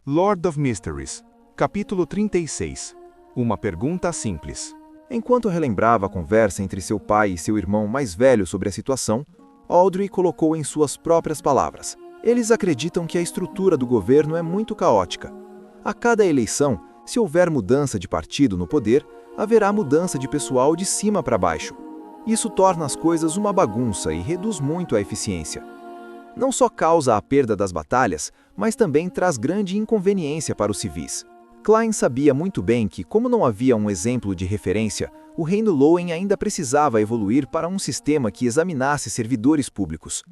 Lord of Mysteries, capítulo 36. Uma pergunta simples. Enquanto relembrava a conversa entre seu pai e seu irmão mais velho sobre a situação, Audrey colocou em suas próprias palavras: eles acreditam que a estrutura do governo é muito caótica. A cada eleição, se houver mudança de partido no poder, haverá mudança de pessoal de cima para baixo. Isso torna as coisas uma bagunça e reduz muito a eficiência. Não só causa a perda das batalhas, mas também traz grande inconveniência para os civis. Klein sabia muito bem que, como não havia um exemplo de referência, o Reino Loen ainda precisava evoluir para um sistema que examinasse servidores públicos.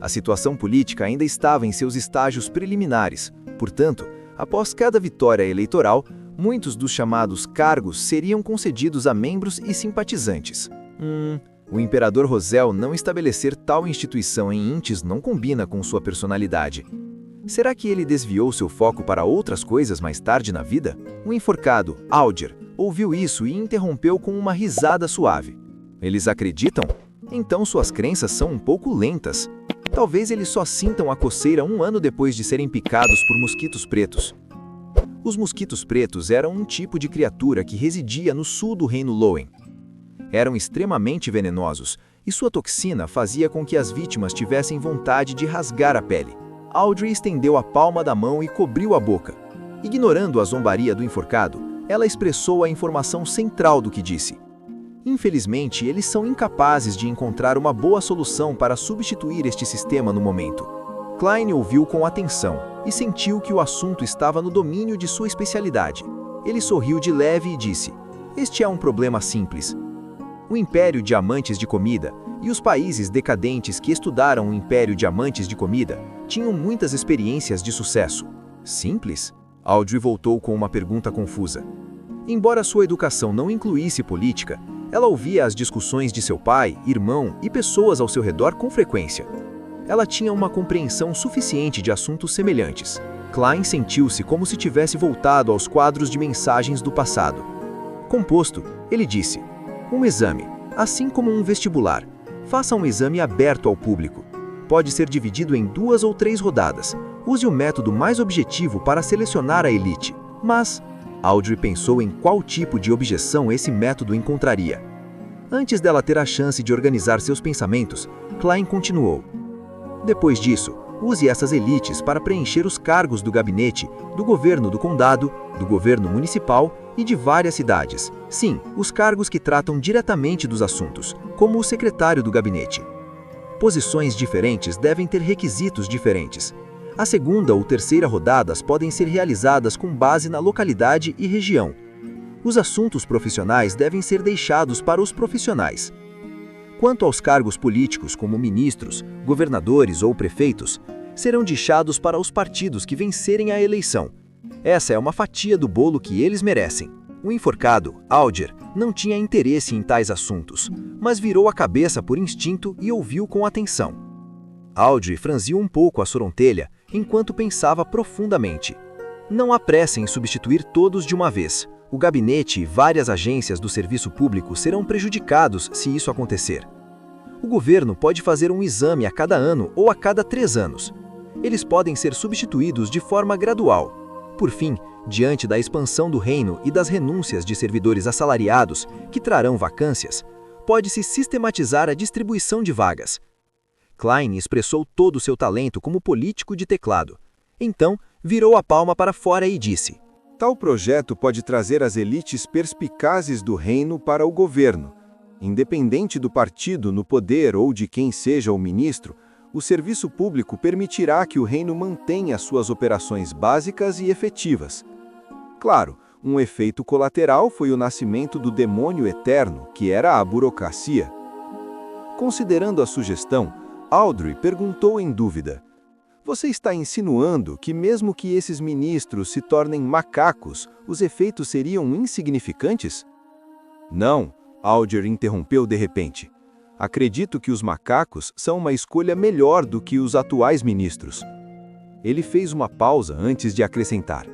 A situação política ainda estava em seus estágios preliminares, portanto, após cada vitória eleitoral, muitos dos chamados cargos seriam concedidos a membros e simpatizantes. O imperador Rosel não estabelecer tal instituição em Intis não combina com sua personalidade. Será que ele desviou seu foco para outras coisas mais tarde na vida? O enforcado, Alger, ouviu isso e interrompeu com uma risada suave. Eles acreditam? Então suas crenças são um pouco lentas. Talvez eles só sintam a coceira 1 ano depois de serem picados por mosquitos pretos. Os mosquitos pretos eram um tipo de criatura que residia no sul do Reino Loen. Eram extremamente venenosos, e sua toxina fazia com que as vítimas tivessem vontade de rasgar a pele. Audrey estendeu a palma da mão e cobriu a boca. Ignorando a zombaria do enforcado, ela expressou a informação central do que disse. Infelizmente, eles são incapazes de encontrar uma boa solução para substituir este sistema no momento. Klein ouviu com atenção e sentiu que o assunto estava no domínio de sua especialidade. Ele sorriu de leve e disse: "Este é um problema simples. O Império de Amantes de Comida e os países decadentes que estudaram o Império de Amantes de Comida tinham muitas experiências de sucesso." Simples? Audrey voltou com uma pergunta confusa. Embora sua educação não incluísse política, ela ouvia as discussões de seu pai, irmão e pessoas ao seu redor com frequência. Ela tinha uma compreensão suficiente de assuntos semelhantes. Klein sentiu-se como se tivesse voltado aos quadros de mensagens do passado. Composto, ele disse: "Um exame, assim como um vestibular. Faça um exame aberto ao público. Pode ser dividido em 2 ou 3 rodadas. Use o método mais objetivo para selecionar a elite." Mas Audrey pensou em qual tipo de objeção esse método encontraria. Antes dela ter a chance de organizar seus pensamentos, Klein continuou: "Depois disso, use essas elites para preencher os cargos do gabinete, do governo do condado, do governo municipal e de várias cidades. Sim, os cargos que tratam diretamente dos assuntos, como o secretário do gabinete. Posições diferentes devem ter requisitos diferentes. A segunda ou terceira rodadas podem ser realizadas com base na localidade e região. Os assuntos profissionais devem ser deixados para os profissionais. Quanto aos cargos políticos como ministros, governadores ou prefeitos, serão deixados para os partidos que vencerem a eleição. Essa é uma fatia do bolo que eles merecem." O enforcado, Alger, não tinha interesse em tais assuntos, mas virou a cabeça por instinto e ouviu com atenção. Audrey franziu um pouco a sobrancelha enquanto pensava profundamente. Não há pressa em substituir todos de uma vez. O gabinete e várias agências do serviço público serão prejudicados se isso acontecer. O governo pode fazer um exame a cada ano ou a cada 3 anos. Eles podem ser substituídos de forma gradual. Por fim, diante da expansão do reino e das renúncias de servidores assalariados, que trarão vacâncias, pode-se sistematizar a distribuição de vagas. Klein expressou todo o seu talento como político de teclado. Então, virou a palma para fora e disse: "Tal projeto pode trazer as elites perspicazes do reino para o governo. Independente do partido no poder ou de quem seja o ministro, o serviço público permitirá que o reino mantenha suas operações básicas e efetivas. Claro, um efeito colateral foi o nascimento do demônio eterno, que era a burocracia." Considerando a sugestão, Audrey perguntou em dúvida: "Você está insinuando que mesmo que esses ministros se tornem macacos, os efeitos seriam insignificantes?" "Não", Alger interrompeu de repente. "Acredito que os macacos são uma escolha melhor do que os atuais ministros." Ele fez uma pausa antes de acrescentar: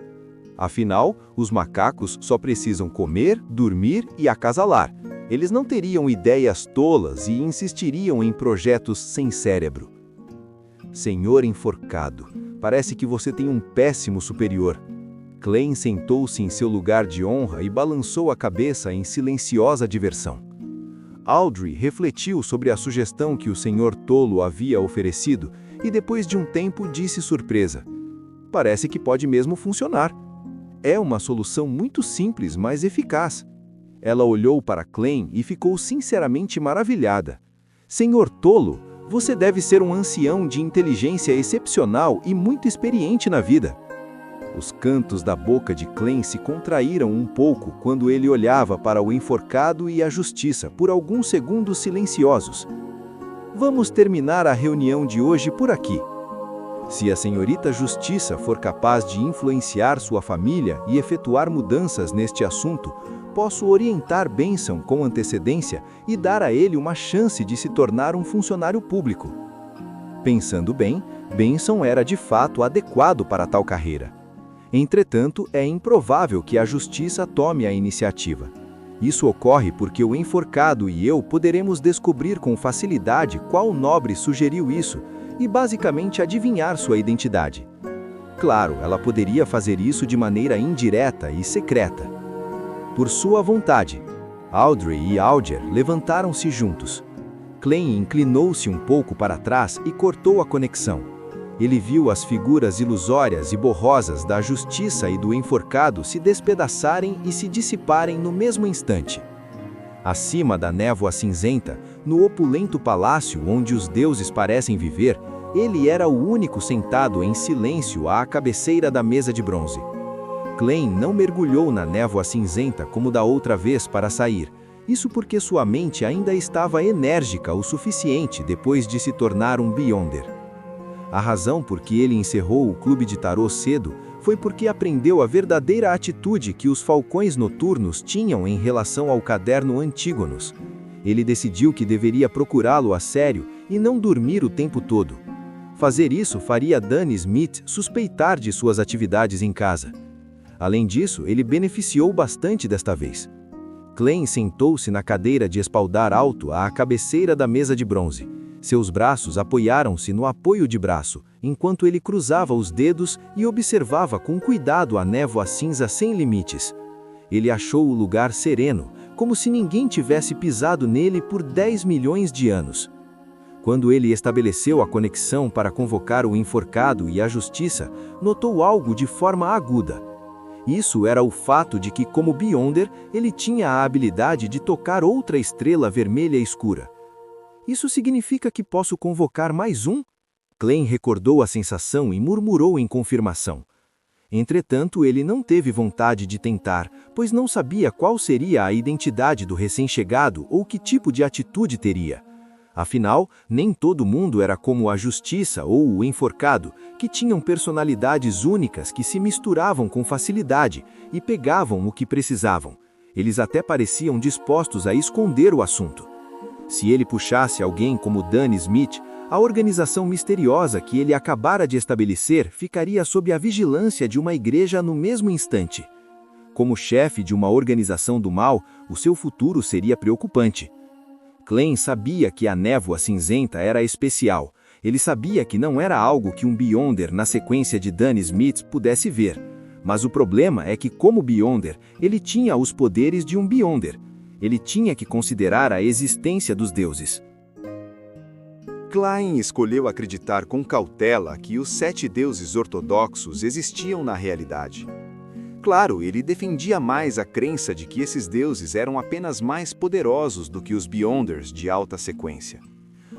"Afinal, os macacos só precisam comer, dormir e acasalar. Eles não teriam ideias tolas e insistiriam em projetos sem cérebro." "Senhor enforcado, Parece que você tem um péssimo superior." Klein sentou-se em seu lugar de honra e balançou a cabeça em silenciosa diversão. Audrey refletiu sobre a sugestão que o Sr. Tolo havia oferecido e depois de um tempo disse surpresa: "Parece que pode mesmo funcionar. É uma solução muito simples, mas eficaz." Ela olhou para Klein e ficou sinceramente maravilhada. "Sr. Tolo, você deve ser um ancião de inteligência excepcional e muito experiente na vida." Os cantos da boca de Klein se contraíram um pouco quando ele olhava para o enforcado e a justiça por alguns segundos silenciosos. "Vamos terminar a reunião de hoje por aqui. Se a senhorita Justiça for capaz de influenciar sua família e efetuar mudanças neste assunto, posso orientar Benson com antecedência e dar a ele uma chance de se tornar um funcionário público." Pensando bem, Benson era de fato adequado para tal carreira. Entretanto, é improvável que a Justiça tome a iniciativa. Isso ocorre porque o enforcado e eu poderemos descobrir com facilidade qual nobre sugeriu isso e basicamente adivinhar sua identidade. Claro, ela poderia fazer isso de maneira indireta e secreta. Por sua vontade, Audrey e Alger levantaram-se juntos. Klein inclinou-se um pouco para trás e cortou a conexão. Ele viu as figuras ilusórias e borrosas da Justiça e do enforcado se despedaçarem e se dissiparem no mesmo instante. Acima da névoa cinzenta, no opulento palácio onde os deuses parecem viver, ele era o único sentado em silêncio à cabeceira da mesa de bronze. Klein não mergulhou na névoa cinzenta como da outra vez para sair, isso porque sua mente ainda estava enérgica o suficiente depois de se tornar um Beyonder. A razão por que ele encerrou o clube de tarô cedo foi porque aprendeu a verdadeira atitude que os falcões noturnos tinham em relação ao caderno Antígonos. Ele decidiu que deveria procurá-lo a sério e não dormir o tempo todo. Fazer isso faria Danny Smith suspeitar de suas atividades em casa. Além disso, ele beneficiou bastante desta vez. Klein sentou-se na cadeira de espaldar alto à cabeceira da mesa de bronze. Seus braços apoiaram-se no apoio de braço, enquanto ele cruzava os dedos e observava com cuidado a névoa cinza sem limites. Ele achou o lugar sereno, como se ninguém tivesse pisado nele por 10 milhões de anos. Quando ele estabeleceu a conexão para convocar o enforcado e a Justiça, notou algo de forma aguda. Isso era o fato de que, como Beyonder, ele tinha a habilidade de tocar outra estrela vermelha escura. "Isso significa que posso convocar mais um?" Klein recordou a sensação e murmurou em confirmação. Entretanto, ele não teve vontade de tentar, pois não sabia qual seria a identidade do recém-chegado ou que tipo de atitude teria. Afinal, nem todo mundo era como a Justiça ou o enforcado, que tinham personalidades únicas que se misturavam com facilidade e pegavam o que precisavam. Eles até pareciam dispostos a esconder o assunto. Se ele puxasse alguém como Danny Smith, a organização misteriosa que ele acabara de estabelecer ficaria sob a vigilância de uma igreja no mesmo instante. Como chefe de uma organização do mal, o seu futuro seria preocupante. Klein sabia que a névoa cinzenta era especial. Ele sabia que não era algo que um Beyonder na sequência de Danny Smith pudesse ver. Mas o problema é que, como Beyonder, ele tinha os poderes de um Beyonder. Ele tinha que considerar a existência dos deuses. Klein escolheu acreditar com cautela que os 7 deuses ortodoxos existiam na realidade. Claro, ele defendia mais a crença de que esses deuses eram apenas mais poderosos do que os Beyonders de alta sequência.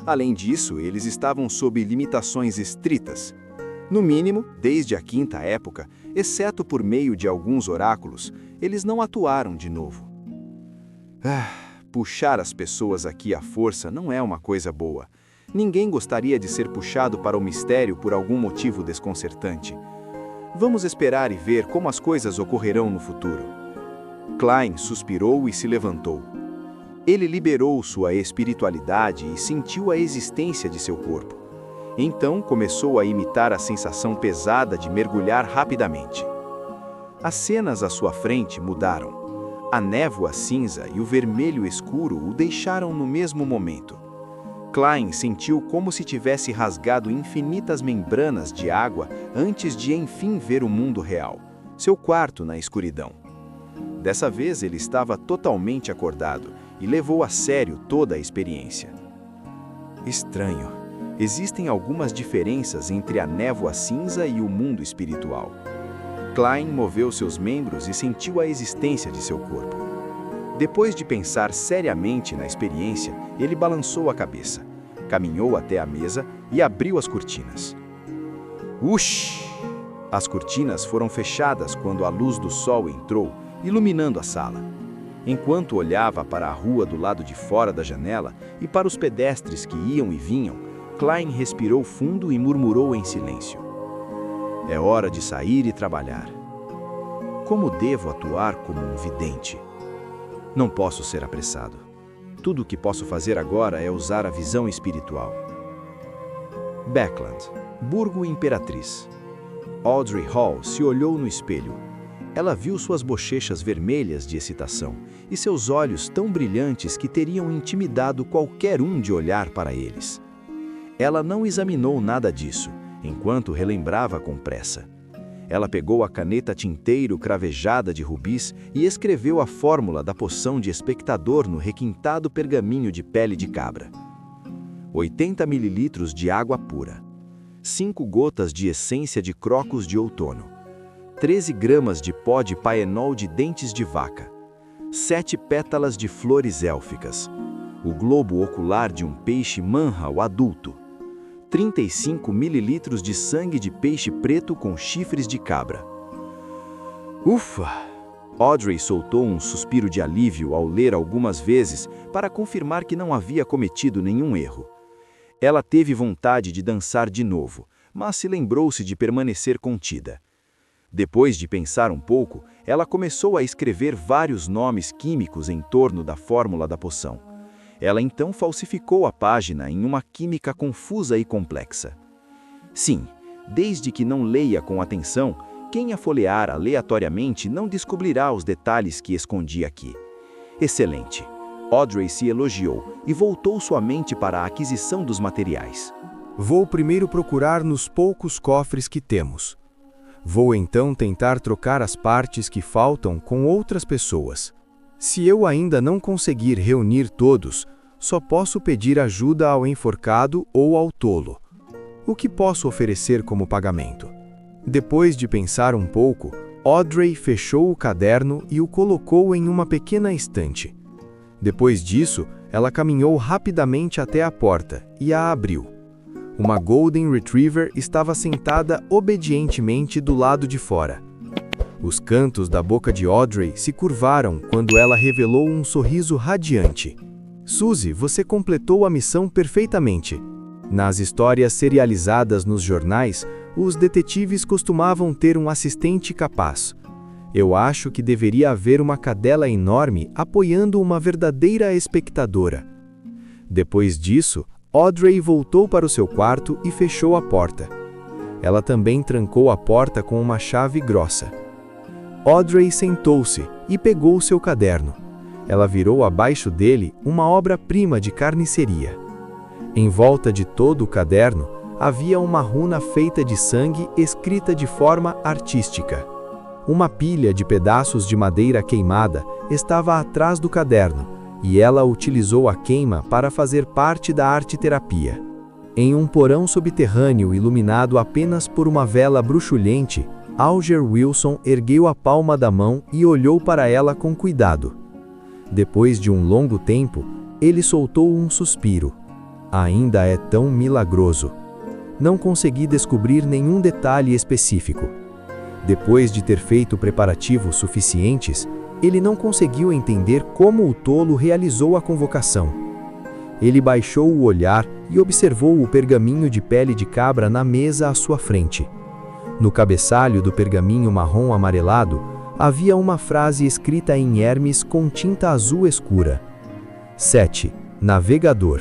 Além disso, eles estavam sob limitações estritas. No mínimo, desde a Quinta Época, exceto por meio de alguns oráculos, eles não atuaram de novo. Puxar as pessoas aqui à força não é uma coisa boa. Ninguém gostaria de ser puxado para o mistério por algum motivo desconcertante. Vamos esperar e ver como as coisas ocorrerão no futuro. Klein suspirou e se levantou. Ele liberou sua espiritualidade e sentiu a existência de seu corpo. Então começou a imitar a sensação pesada de mergulhar rapidamente. As cenas à sua frente mudaram. A névoa cinza e o vermelho escuro o deixaram no mesmo momento. Klein sentiu como se tivesse rasgado infinitas membranas de água antes de enfim ver o mundo real, seu quarto na escuridão. Dessa vez ele estava totalmente acordado e levou a sério toda a experiência. Estranho. Existem algumas diferenças entre a névoa cinza e o mundo espiritual. Klein moveu seus membros e sentiu a existência de seu corpo. Depois de pensar seriamente na experiência, ele balançou a cabeça, caminhou até a mesa e abriu as cortinas. Ush! As cortinas foram fechadas quando a luz do sol entrou, iluminando a sala. Enquanto olhava para a rua do lado de fora da janela e para os pedestres que iam e vinham, Klein respirou fundo e murmurou em silêncio. É hora de sair e trabalhar. Como devo atuar como um vidente? Não posso ser apressado. Tudo o que posso fazer agora é usar a visão espiritual. Beckland, Burgo Imperatriz. Audrey Hall se olhou no espelho. Ela viu suas bochechas vermelhas de excitação e seus olhos tão brilhantes que teriam intimidado qualquer um de olhar para eles. Ela não examinou nada disso, enquanto relembrava com pressa. Ela pegou a caneta tinteiro cravejada de rubis e escreveu a fórmula da poção de espectador no requintado pergaminho de pele de cabra. 80 ml de água pura. 5 gotas de essência de crocus de outono. 13 gramas de pó de paenol de dentes de vaca. 7 pétalas de flores élficas. O globo ocular de um peixe manhwa adulto. 35 ml de sangue de peixe preto com chifres de cabra. Ufa! Audrey soltou um suspiro de alívio ao ler algumas vezes para confirmar que não havia cometido nenhum erro. Ela teve vontade de dançar de novo, mas se lembrou-se de permanecer contida. Depois de pensar um pouco, ela começou a escrever vários nomes químicos em torno da fórmula da poção. Ela então falsificou a página em uma química confusa e complexa. Sim, desde que não leia com atenção, quem a folhear aleatoriamente não descobrirá os detalhes que escondi aqui. Excelente! Audrey se elogiou e voltou sua mente para a aquisição dos materiais. Vou primeiro procurar nos poucos cofres que temos. Vou então tentar trocar as partes que faltam com outras pessoas. Se eu ainda não conseguir reunir todos, só posso pedir ajuda ao enforcado ou ao tolo. O que posso oferecer como pagamento? Depois de pensar um pouco, Audrey fechou o caderno e o colocou em uma pequena estante. Depois disso, ela caminhou rapidamente até a porta e a abriu. Uma Golden Retriever estava sentada obedientemente do lado de fora. Os cantos da boca de Audrey se curvaram quando ela revelou um sorriso radiante. Suzy, você completou a missão perfeitamente. Nas histórias serializadas nos jornais, os detetives costumavam ter um assistente capaz. Eu acho que deveria haver uma cadela enorme apoiando uma verdadeira espectadora. Depois disso, Audrey voltou para o seu quarto e fechou a porta. Ela também trancou a porta com uma chave grossa. Audrey sentou-se e pegou seu caderno. Ela virou abaixo dele uma obra-prima de carniceria. Em volta de todo o caderno havia uma runa feita de sangue escrita de forma artística. Uma pilha de pedaços de madeira queimada estava atrás do caderno, e ela utilizou a queima para fazer parte da arte-terapia. Em um porão subterrâneo iluminado apenas por uma vela bruxulhente, Alger Wilson ergueu a palma da mão e olhou para ela com cuidado. Depois de um longo tempo, ele soltou um suspiro. Ainda é tão milagroso. Não consegui descobrir nenhum detalhe específico. Depois de ter feito preparativos suficientes, ele não conseguiu entender como o tolo realizou a convocação. Ele baixou o olhar e observou o pergaminho de pele de cabra na mesa à sua frente. No cabeçalho do pergaminho marrom amarelado, havia uma frase escrita em Hermes com tinta azul escura. 7. Navegador.